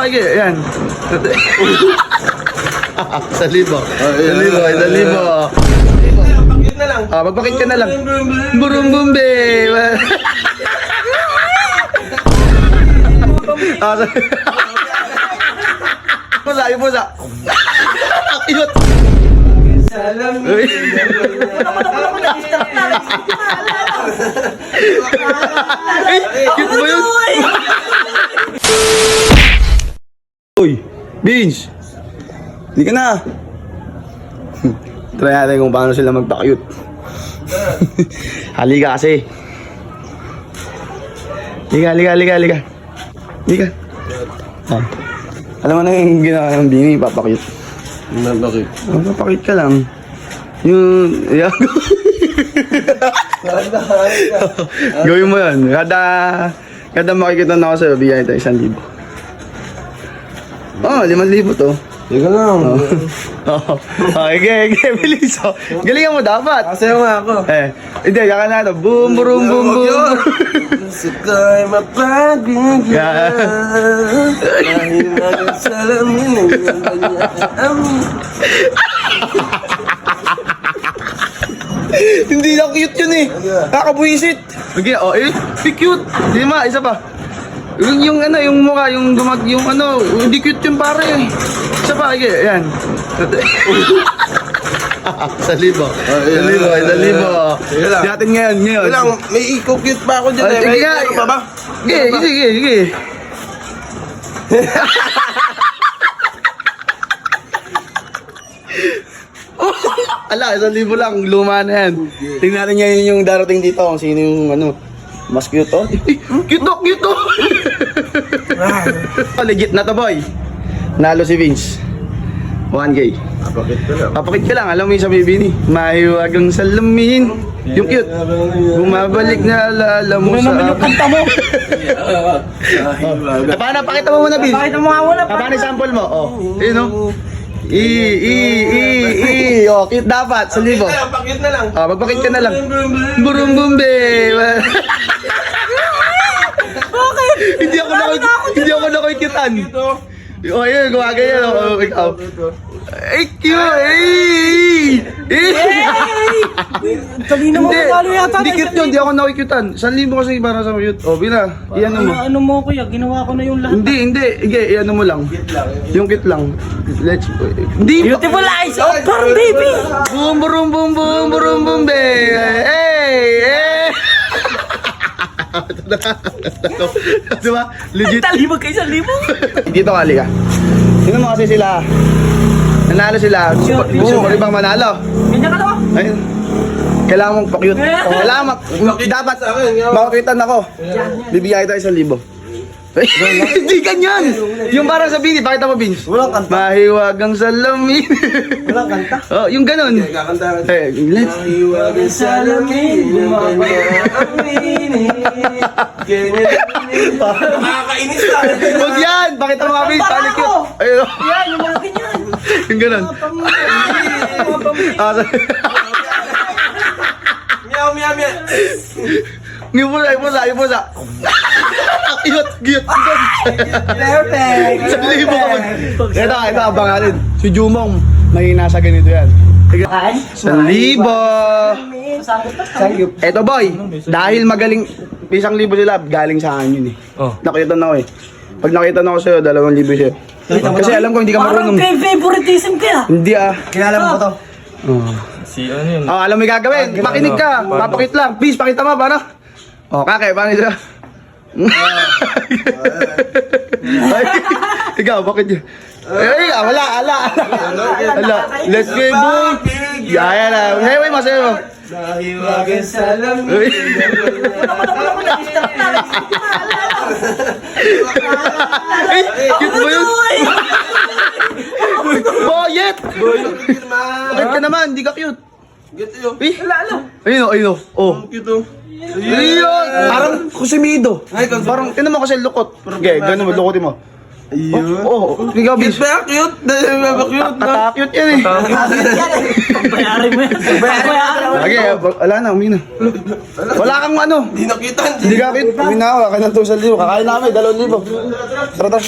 pa, sige, yan. 1,000. 1,000. Pakit na lang. Magpakit ka na lang. Burumbumbe. Pusa, yung pusa. Cute. Uy. Cute mo yun? Uy, Vince. Hindi ka na. Try natin kung paano sila magpa-cute. Halika kasi. Halika. Oh. Alam mo na yung ginawa ng Bini, papakute. Bakit? Papakute ka lang. Yung... Yan. Gawin mo yun. Kada makikita na ako sa'yo, bigyan ito 1,000. 5,000 to. Teka lang. Okay, bilis. Galingan mo dapat. Kasayo nga ako. Hindi, kaka na ito. Boom. Sukay mapagbigan. Dahil magsalamin ang amin. Hindi lang cute yun eh. Kakabuisit. Okay, cute. Hindi isa pa. Yung mukha, yung hindi cute yung pare eh. Isa pa, yan. 1,000. 1,000. Yatin ngayon. Wala, may i-cute pa ako dyan eh. May ano pa ba? Sige. Ala, 1,000 lang. Luma na yan. Tingnan natin ngayon yung darating dito. Kung sino yung mas cute to. Cute to. Legit na to, boy. Nalo si Vince. 1K. Papakit ka lang. Alam mo yung sabi Bini. Mahiwagang salamin. Yung cute. Bumabalik na alala mo sa... Ano yung kanta mo? Paano? Pakita mo muna, Vince. Pakita mo nga muna. Paano yung sample mo? Yun o. Cute dapat. 1,000. Pakit na lang. Magpakit ka na lang. Burumbumbe. Bakit? Hindi ako nakikitan. Ayun, gumagaya. Ikaw. Ay, cute. Kanina mo palo yata. Hindi cute yun. Hindi ako nakikitan. 1,000 kasi para sa cute. Bina. Iyan mo. Ano mo kuya? Ginawa ko na yung lahat. Hindi. Iyan mo lang. Yung cute lang. Hindi. Beautiful eyes of her baby. Boom, be. Hey. Diba? Legit. Talibag kayo sa libo. Dito ka, Lika. Sino mo kasi sila? Nanalo sila. Gusto mo rin bang manalo? Ganyan ka to. Ayun. Kailangan mong pa-cute. Dapat makakitan ako. Bibigyan kita 1,000. Hindi ganyan. Yung parang sa Bini, pakita mo, Vince. Walang kanta. Mahiwagang salamin. Walang kanta. Yung ganun. Kakanta ka. Let's... Mahiwagang salamin ng kanya aminin. Nakakainis ka. Huwag yan! Pakita mo nga, Vince. Paano cute? Ayun. Yan, yung mga ganyan. Yung ganun. Meow. Yung pusa. Cute. Perfect. 1,000 ka mag... Ito, abanganin. Si Jumong, may nasa ganito yan. 1,000. Eto boy, dahil magaling, 1,000 sila, galing sa akin yun eh. Nakita na ako eh. Pag nakita na ako sa'yo, 2,000 sa'yo. Kasi alam ko hindi ka Parang marunong. kay favoritism kaya. Hindi Kilala mo ko to. Si ano yun? Alam mo yung gagawin. Makinig ka. Papakit lang. Please, pakita mo. Paano? Kake, paano siya? Ikaw, bakit yun? Wala. Let's go, boom. Yan na. Ngayon, masaya mo. Mahiwagang salamin. Cute mo yun? Boyet! Bakit ka naman? Hindi ka cute. Gito yun. Ayun o. Cute. Ayun! Parang kusimido. Parang, tinan mo kasi lukot. Okay, ganun mo, lukotin mo. Ikaw, Cute bis. ba? Cute? Dahil ba cute? Kata-cute yan eh. Pagbayarin mo yan. Okay, wala na, umina. Wala kang Hindi nakita. Hindi ka cute. Umina ako, kaya ng 2,000. Kakain namin, 2,000. Tara.